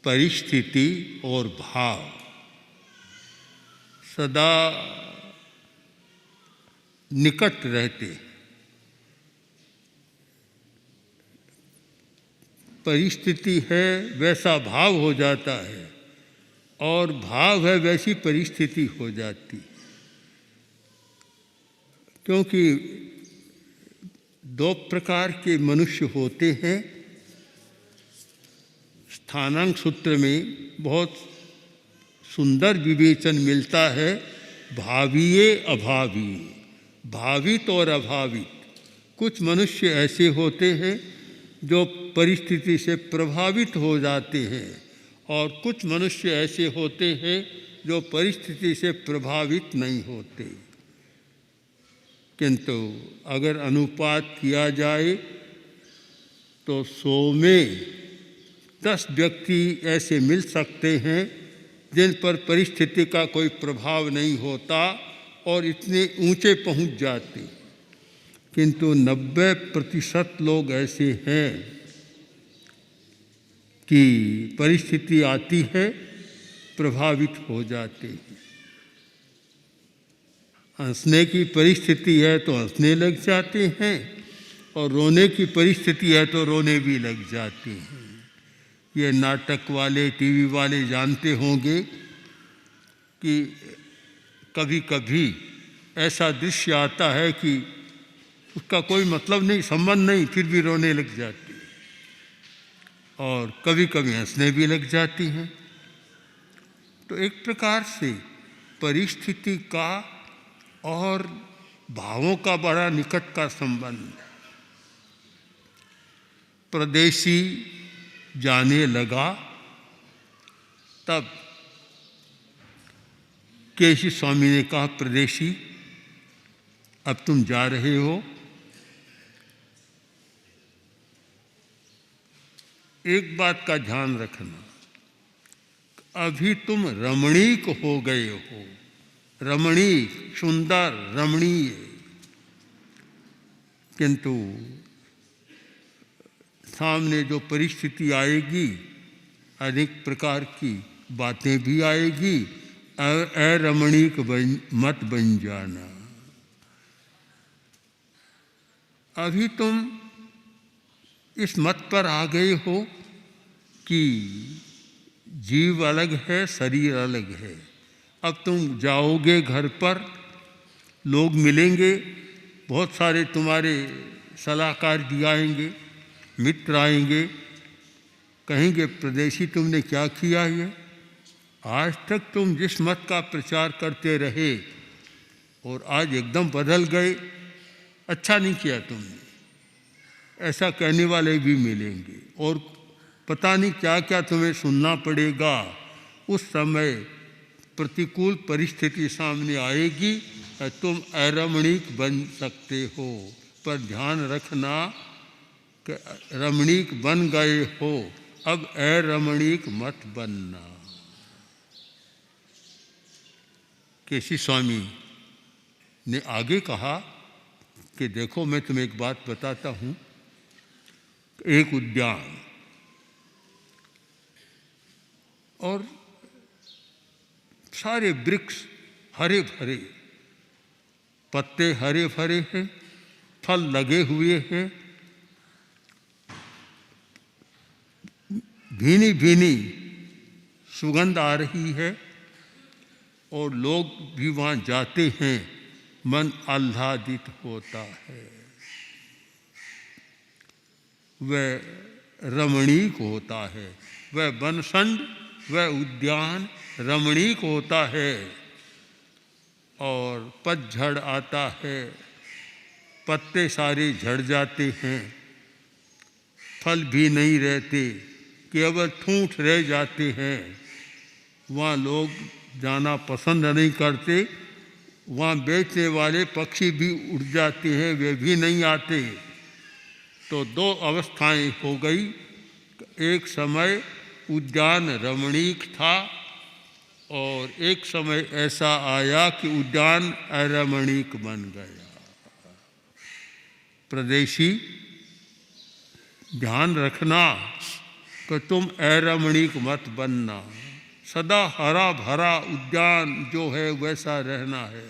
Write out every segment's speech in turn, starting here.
परिस्थिति और भाव सदा निकट रहते। परिस्थिति है वैसा भाव हो जाता है और भाव है वैसी परिस्थिति हो जाती। क्योंकि दो प्रकार के मनुष्य होते हैं। स्थानांक सूत्र में बहुत सुंदर विवेचन मिलता है, भावीय अभावीय, भावित और अभावित। कुछ मनुष्य ऐसे होते हैं जो परिस्थिति से प्रभावित हो जाते हैं और कुछ मनुष्य ऐसे होते हैं जो परिस्थिति से प्रभावित नहीं होते। किंतु अगर अनुपात किया जाए तो 100 में 10 व्यक्ति ऐसे मिल सकते हैं जिन पर परिस्थिति का कोई प्रभाव नहीं होता और इतने ऊंचे पहुंच जाते। किंतु 90% लोग ऐसे हैं कि परिस्थिति आती है, प्रभावित हो जाते हैं। हंसने की परिस्थिति है तो हंसने लग जाते हैं और रोने की परिस्थिति है तो रोने भी लग जाते हैं। ये नाटक वाले, टीवी वाले जानते होंगे कि कभी कभी ऐसा दृश्य आता है कि उसका कोई मतलब नहीं, संबंध नहीं, फिर भी रोने लग जाती है और कभी कभी हंसने भी लग जाती हैं। तो एक प्रकार से परिस्थिति का और भावों का बड़ा निकट का संबंध। परदेशी जाने लगा तब केशी स्वामी ने कहा, परदेशी अब तुम जा रहे हो, एक बात का ध्यान रखना, अभी तुम रमणीक हो गए हो। रमणीक, सुंदर, रमणीय। किंतु सामने जो परिस्थिति आएगी, अनेक प्रकार की बातें भी आएगी। अरमणीक मत बन जाना। अभी तुम इस मत पर आ गए हो कि जीव अलग है, शरीर अलग है। अब तुम जाओगे घर पर, लोग मिलेंगे, बहुत सारे तुम्हारे सलाहकार भी आएंगे, मित्र आएंगे, कहेंगे परदेशी तुमने क्या किया ये? आज तक तुम जिस मत का प्रचार करते रहे और आज एकदम बदल गए, अच्छा नहीं किया तुमने। ऐसा कहने वाले भी मिलेंगे और पता नहीं क्या क्या तुम्हें सुनना पड़ेगा। उस समय प्रतिकूल परिस्थिति सामने आएगी, तुम अरमणीक बन सकते हो। पर ध्यान रखना कि रमणीक बन गए हो, अब अरमणीक मत बनना। केशी स्वामी ने आगे कहा कि देखो मैं तुम्हें एक बात बताता हूँ। एक उद्यान और सारे वृक्ष हरे भरे, पत्ते हरे भरे हैं, फल लगे हुए हैं, भीनी भीनी सुगंध आ रही है और लोग भी वहाँ जाते हैं, मन आह्लादित होता है। वह रमणीक होता है, वह वनखंड, वह उद्यान रमणीक होता है। और पतझड़ आता है, पत्ते सारे झड़ जाते हैं, फल भी नहीं रहते, केवल ठूंठ रह जाते हैं। वहाँ लोग जाना पसंद नहीं करते, वहाँ बेचने वाले पक्षी भी उड़ जाते हैं, वे भी नहीं आते। तो दो अवस्थाएं हो गई। एक समय उद्यान रमणीक था और एक समय ऐसा आया कि उद्यान अरमणीक बन गया। परदेशी ध्यान रखना कि तुम अरमणिक मत बनना, सदा हरा भरा उद्यान जो है वैसा रहना है,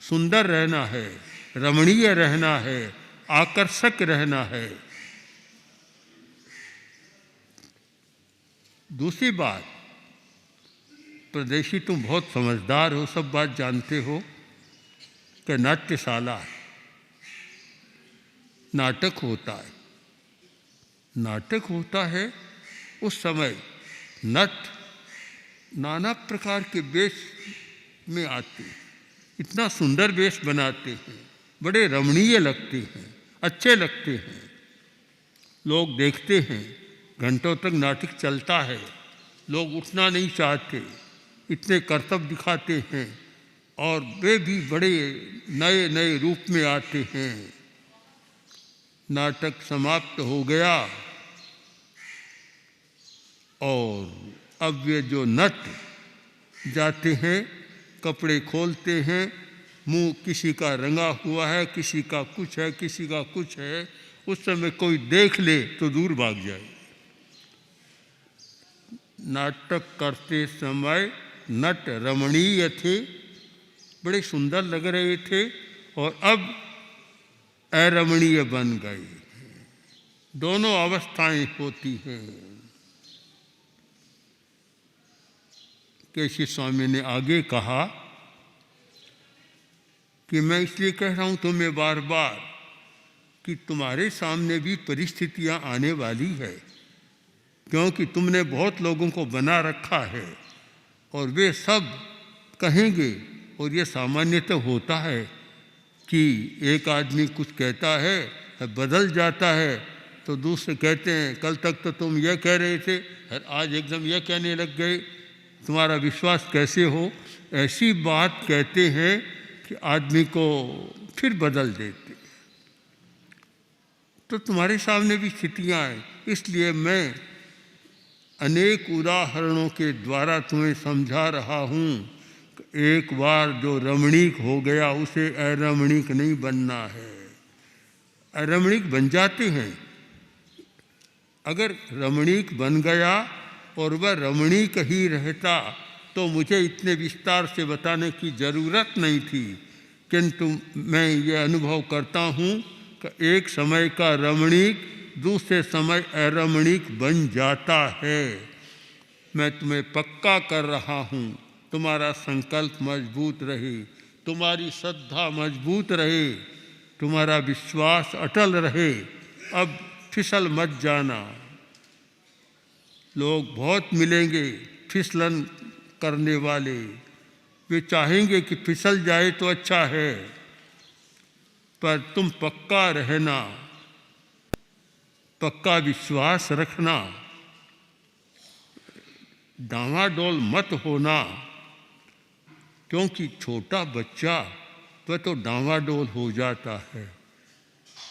सुंदर रहना है, रमणीय रहना है, आकर्षक रहना है। दूसरी बात, प्रदेशी तुम बहुत समझदार हो, सब बात जानते हो कि नाट्यशाला है, नाटक होता है, नाटक होता है। उस समय नट नाना प्रकार के वेश में आते हैं, इतना सुंदर वेश बनाते हैं, बड़े रमणीय लगते हैं, अच्छे लगते हैं, लोग देखते हैं, घंटों तक नाटक चलता है, लोग उठना नहीं चाहते, इतने करतब दिखाते हैं और वे भी बड़े नए नए रूप में आते हैं। नाटक समाप्त हो गया और अब वे जो नट जाते हैं, कपड़े खोलते हैं, मुंह किसी का रंगा हुआ है, किसी का कुछ है, किसी का कुछ है, उस समय कोई देख ले तो दूर भाग जाए। नाटक करते समय नट रमणीय थे, बड़े सुंदर लग रहे थे और अब अरमणीय बन गए। दोनों अवस्थाएं होती हैं। केशव स्वामी ने आगे कहा कि मैं इसलिए कह रहा हूं तुम्हें बार बार कि तुम्हारे सामने भी परिस्थितियां आने वाली है, क्योंकि तुमने बहुत लोगों को बना रखा है और वे सब कहेंगे, और ये सामान्यतः होता है कि एक आदमी कुछ कहता है, बदल जाता है, तो दूसरे कहते हैं कल तक तो तुम यह कह रहे थे, आज एकदम यह कहने लग गए, तुम्हारा विश्वास कैसे हो। ऐसी बात कहते हैं कि आदमी को फिर बदल देते। तो तुम्हारे सामने भी स्थितियाँ हैं, इसलिए मैं अनेक उदाहरणों के द्वारा तुम्हें समझा रहा हूँ। एक बार जो रमणीक हो गया उसे अरमणीक नहीं बनना है। अरमणीक बन जाते हैं, अगर रमणीक बन गया और वह रमणीक ही रहता तो मुझे इतने विस्तार से बताने की ज़रूरत नहीं थी, किंतु मैं ये अनुभव करता हूँ कि एक समय का रमणीक दूसरे समय अरमणीक बन जाता है। मैं तुम्हें पक्का कर रहा हूँ, तुम्हारा संकल्प मजबूत रहे, तुम्हारी श्रद्धा मजबूत रहे, तुम्हारा विश्वास अटल रहे, अब फिसल मत जाना। लोग बहुत मिलेंगे फिसलन करने वाले, वे चाहेंगे कि फिसल जाए तो अच्छा है, पर तुम पक्का रहना, पक्का विश्वास रखना, डामाडोल मत होना, क्योंकि छोटा बच्चा वह तो डामाडोल हो जाता है,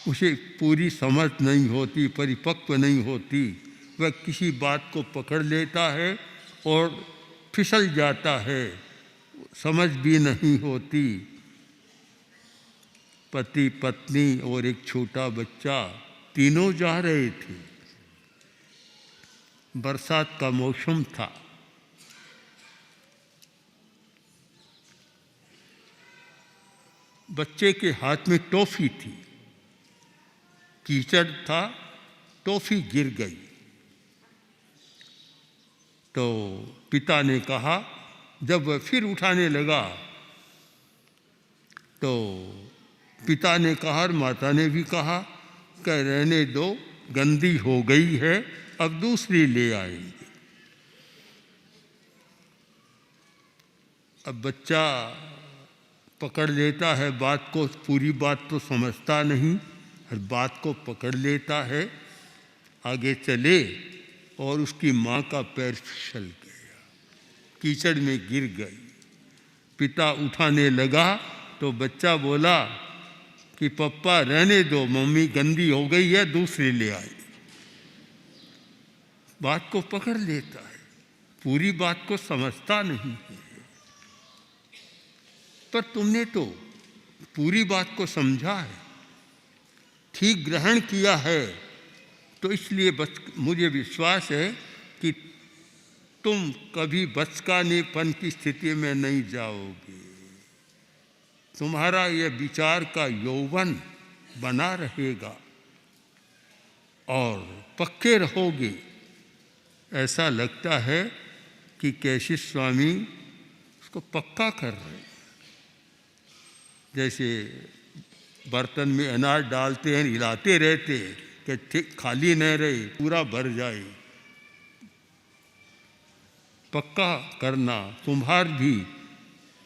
उसे पूरी समझ नहीं होती, परिपक्व नहीं होती, वह किसी बात को पकड़ लेता है और फिसल जाता है, समझ भी नहीं होती। पति पत्नी और एक छोटा बच्चा तीनों जा रहे थे, बरसात का मौसम था, बच्चे के हाथ में टॉफी थी, कीचड़ था, टॉफी गिर गई। तो पिता ने कहा, जब वह फिर उठाने लगा तो पिता ने कहा और माता ने भी कहा कि रहने दो, गंदी हो गई है, अब दूसरी ले आएंगे। अब बच्चा पकड़ लेता है बात को, पूरी बात तो समझता नहीं, हर बात को पकड़ लेता है, आगे चले और उसकी माँ का पैर फिसल गया, कीचड़ में गिर गई। पिता उठाने लगा तो बच्चा बोला कि पप्पा रहने दो, मम्मी गंदी हो गई है, दूसरी ले आई। बात को पकड़ लेता है, पूरी बात को समझता नहीं है। पर तुमने तो पूरी बात को समझा है, ठीक ग्रहण किया है तो इसलिए मुझे विश्वास है कि तुम कभी बचकानेपन की स्थिति में नहीं जाओगे। तुम्हारा यह विचार का यौवन बना रहेगा और पक्के रहोगे। ऐसा लगता है कि कैशिश स्वामी उसको पक्का कर रहे हैं। जैसे बर्तन में अनाज डालते हैं, हिलाते रहते हैं कि ठीक खाली न रहे, पूरा भर जाए। पक्का करना। कुम्हार भी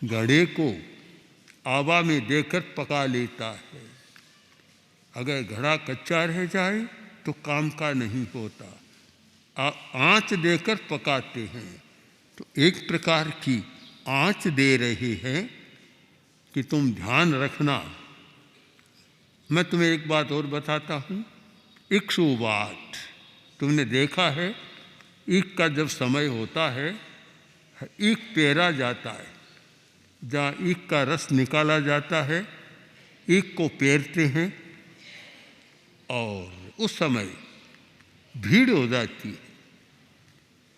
घड़े को आवा में देकर पका लेता है। अगर घड़ा कच्चा रह जाए तो काम का नहीं होता। आँच देकर पकाते हैं। तो एक प्रकार की आँच दे रहे हैं कि तुम ध्यान रखना। मैं तुम्हें एक बात और बताता हूँ। इक्ष्वाट तुमने देखा है, ईख का जब समय होता है, ईख पेरा जाता है। जहाँ ईख का रस निकाला जाता है, ईख को पेरते हैं और उस समय भीड़ हो जाती है।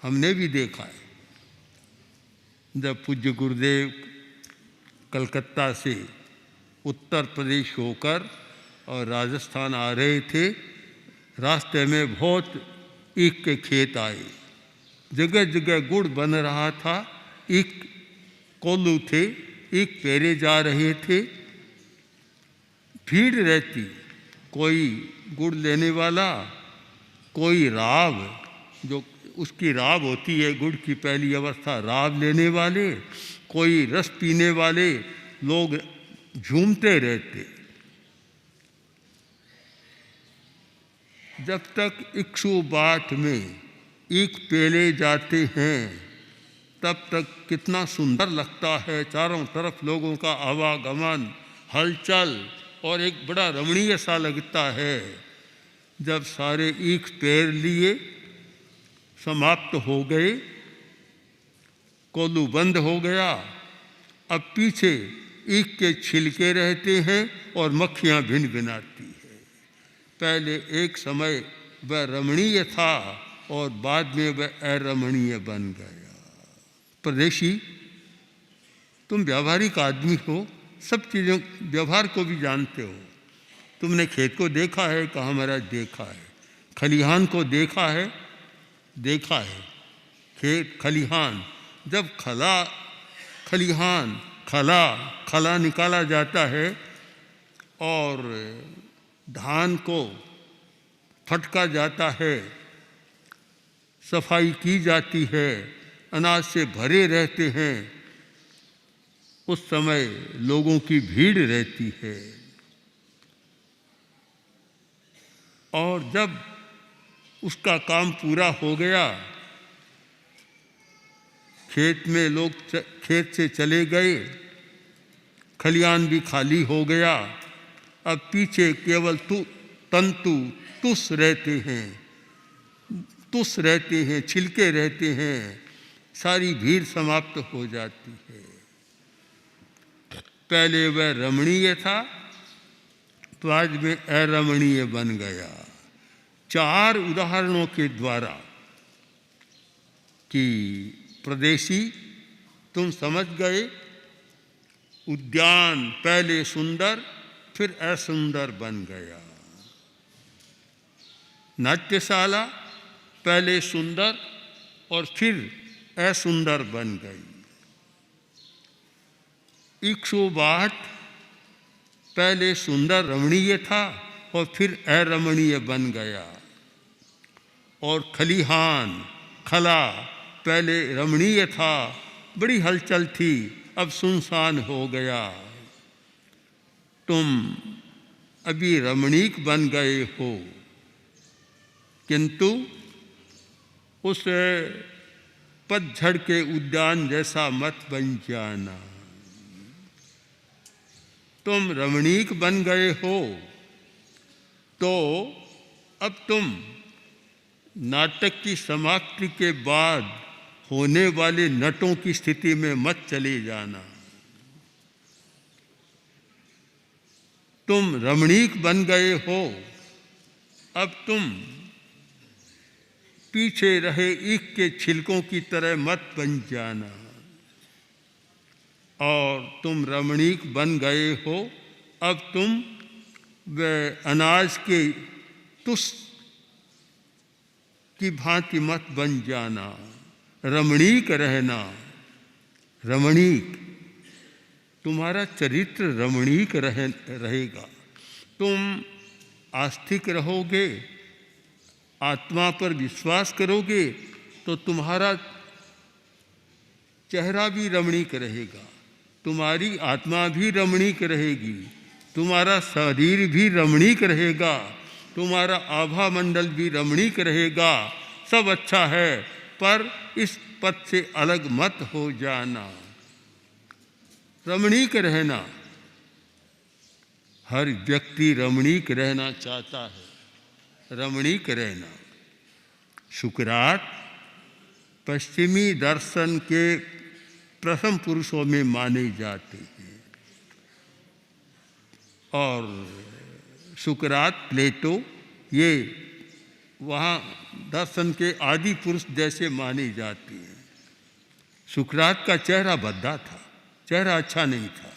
हमने भी देखा है। जब पूज्य गुरुदेव कलकत्ता से उत्तर प्रदेश होकर और राजस्थान आ रहे थे, रास्ते में बहुत ईख के खेत आए। जगह जगह गुड़ बन रहा था। ईख कोल्हू थे, ईख पेरे जा रहे थे। भीड़ रहती, कोई गुड़ लेने वाला, कोई राव, जो उसकी राव होती है गुड़ की पहली अवस्था, राव लेने वाले, कोई रस पीने वाले लोग झूमते रहते। जब तक इक्ष्वाट में ईख पेले जाते हैं तब तक कितना सुंदर लगता है। चारों तरफ लोगों का आवागमन, हलचल और एक बड़ा रमणीय सा लगता है। जब सारे ईख पेर लिए, समाप्त हो गए, कोल्हू बंद हो गया, अब पीछे ईख के छिलके रहते हैं और मक्खियाँ भिन भिनाती है। पहले एक समय वह रमणीय था और बाद में वह अरमणीय बन गया। परदेशी, तुम व्यावहारिक आदमी हो, सब चीज़ों व्यवहार को भी जानते हो। तुमने खेत को देखा है, कहाँ महाराज देखा है। खलिहान को देखा है, देखा है। खेत खलिहान, जब खला निकाला जाता है और धान को फटका जाता है, सफाई की जाती है, अनाज से भरे रहते हैं, उस समय लोगों की भीड़ रहती है। और जब उसका काम पूरा हो गया, खेत में लोग खेत से चले गए, खलियान भी खाली हो गया, अब पीछे केवल तुस रहते हैं, छिलके रहते हैं, सारी भीड़ समाप्त हो जाती है। पहले वह रमणीय था, बाद में अरमणीय बन गया। 4 उदाहरणों के द्वारा कि प्रदेशी तुम समझ गए, उद्यान पहले सुंदर फिर असुंदर बन गया। नाट्यशाला पहले सुंदर और फिर असुंदर बन गई। इक्ष्वाट पहले सुंदर रमणीय था और फिर अरमणीय बन गया। और खला पहले रमणीय था, बड़ी हलचल थी, अब सुनसान हो गया। तुम अभी रमणीक बन गए हो, किंतु उस पतझड़ के उद्यान जैसा मत बन जाना। तुम रमणीक बन गए हो तो अब तुम नाटक की समाप्ति के बाद होने वाले नटों की स्थिति में मत चले जाना। तुम रमणीक बन गए हो, अब तुम पीछे रहे ईख के छिलकों की तरह मत बन जाना। और तुम रमणीक बन गए हो, अब तुम वह अनाज के तुस की भांति मत बन जाना। रमणीक रहना, रमणीक, तुम्हारा चरित्र रमणीक रहेगा। तुम आस्तिक रहोगे, आत्मा पर विश्वास करोगे तो तुम्हारा चेहरा भी रमणीक रहेगा, तुम्हारी आत्मा भी रमणीक रहेगी, तुम्हारा शरीर भी रमणीक रहेगा, तुम्हारा आभा मंडल भी रमणीक रहेगा। सब अच्छा है, पर इस पद से अलग मत हो जाना। रमणीक रहना, हर व्यक्ति रमणीक रहना चाहता है, रमणीक रहना। सुकरात पश्चिमी दर्शन के प्रथम पुरुषों में माने जाते हैं और सुकरात, प्लेटो, ये वहाँ दर्शन के आदि पुरुष जैसे माने जाते हैं। सुकरात का चेहरा भद्दा था, चेहरा अच्छा नहीं था।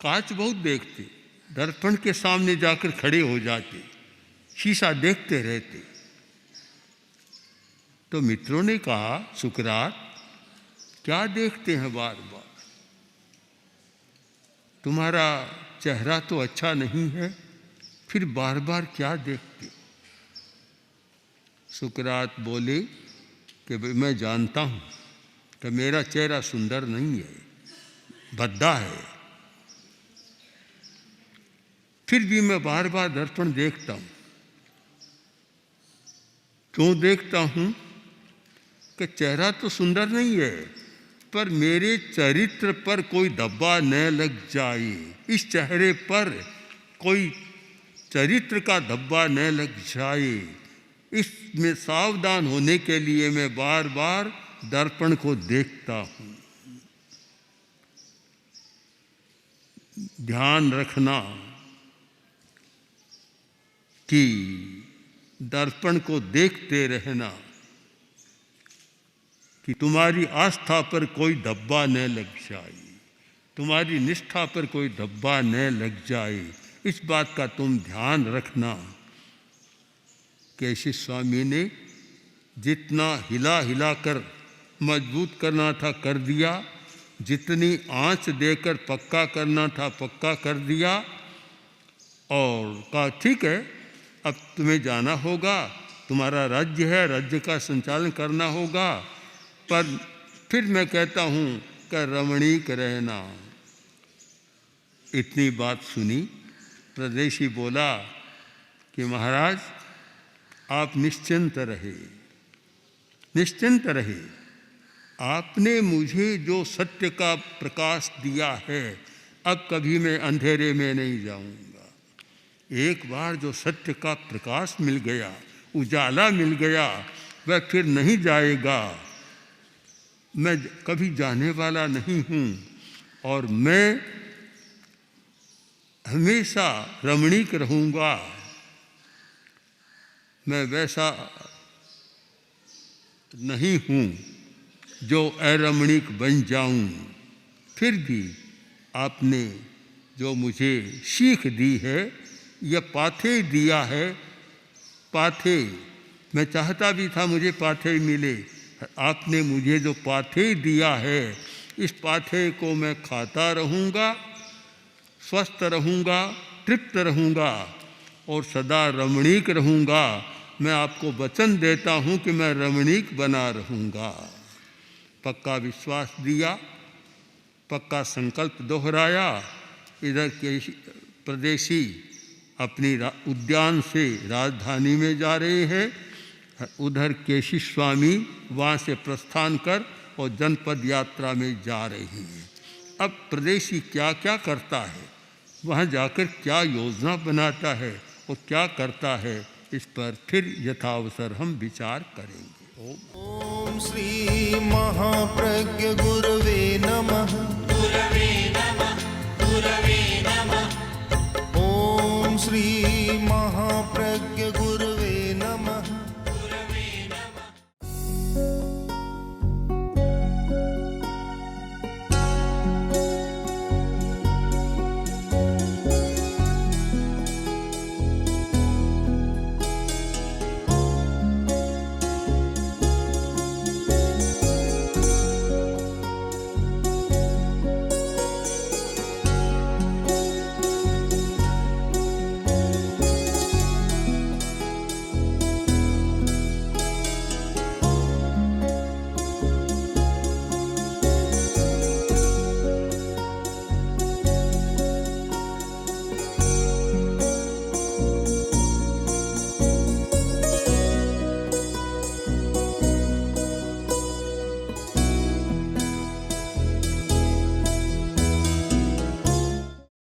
कांच बहुत देखते, दर्पण के सामने जाकर खड़े हो जाते, शीशा देखते रहते। तो मित्रों ने कहा, सुकरात क्या देखते हैं बार बार, तुम्हारा चेहरा तो अच्छा नहीं है, फिर बार बार क्या देखते। सुकरात बोले कि मैं जानता हूँ कि मेरा चेहरा सुंदर नहीं है, भद्दा है, फिर भी मैं बार बार दर्पण देखता हूँ। क्यों देखता हूँ? कि चेहरा तो सुंदर नहीं है, पर मेरे चरित्र पर कोई धब्बा न लग जाए, इस चेहरे पर कोई चरित्र का धब्बा न लग जाए, इसमें सावधान होने के लिए मैं बार बार दर्पण को देखता हूँ। ध्यान रखना कि दर्पण को देखते रहना कि तुम्हारी आस्था पर कोई धब्बा न लग जाए, तुम्हारी निष्ठा पर कोई धब्बा न लग जाए, इस बात का तुम ध्यान रखना। केशव स्वामी ने जितना हिला हिला कर मजबूत करना था कर दिया, जितनी आँच देकर पक्का करना था पक्का कर दिया, और कहा ठीक है अब तुम्हें जाना होगा, तुम्हारा राज्य है, राज्य का संचालन करना होगा, पर फिर मैं कहता हूँ कि रमणीक रहना। इतनी बात सुनी, प्रदेशी बोला कि महाराज आप निश्चिंत रहे, निश्चिंत रहे, आपने मुझे जो सत्य का प्रकाश दिया है, अब कभी मैं अंधेरे में नहीं जाऊंगा। एक बार जो सत्य का प्रकाश मिल गया, उजाला मिल गया, वह फिर नहीं जाएगा। मैं कभी जाने वाला नहीं हूँ और मैं हमेशा रमणीक रहूँगा। मैं वैसा नहीं हूँ जो अरमणीक बन जाऊँ। फिर भी आपने जो मुझे सीख दी है, यह पाथे दिया है, पाथे मैं चाहता भी था मुझे पाथे मिले, आपने मुझे जो पाथे दिया है, इस पाथे को मैं खाता रहूँगा, स्वस्थ रहूँगा, तृप्त रहूँगा और सदा रमणीक रहूँगा। मैं आपको वचन देता हूँ कि मैं रमणीक बना रहूँगा। पक्का विश्वास दिया, पक्का संकल्प दोहराया। इधर के प्रदेशी अपनी उद्यान से राजधानी में जा रहे हैं, उधर केशव स्वामी वहाँ से प्रस्थान कर और जनपद यात्रा में जा रहे हैं। अब प्रदेशी क्या क्या करता है, वहाँ जाकर क्या योजना बनाता है और क्या करता है, इस पर फिर यथावसर हम विचार करेंगे। ओम श्री महाप्रज्ञ गुरवे नमः। गुरवे नमः। गुरवे नमः। ओम श्री महाप्रज्ञ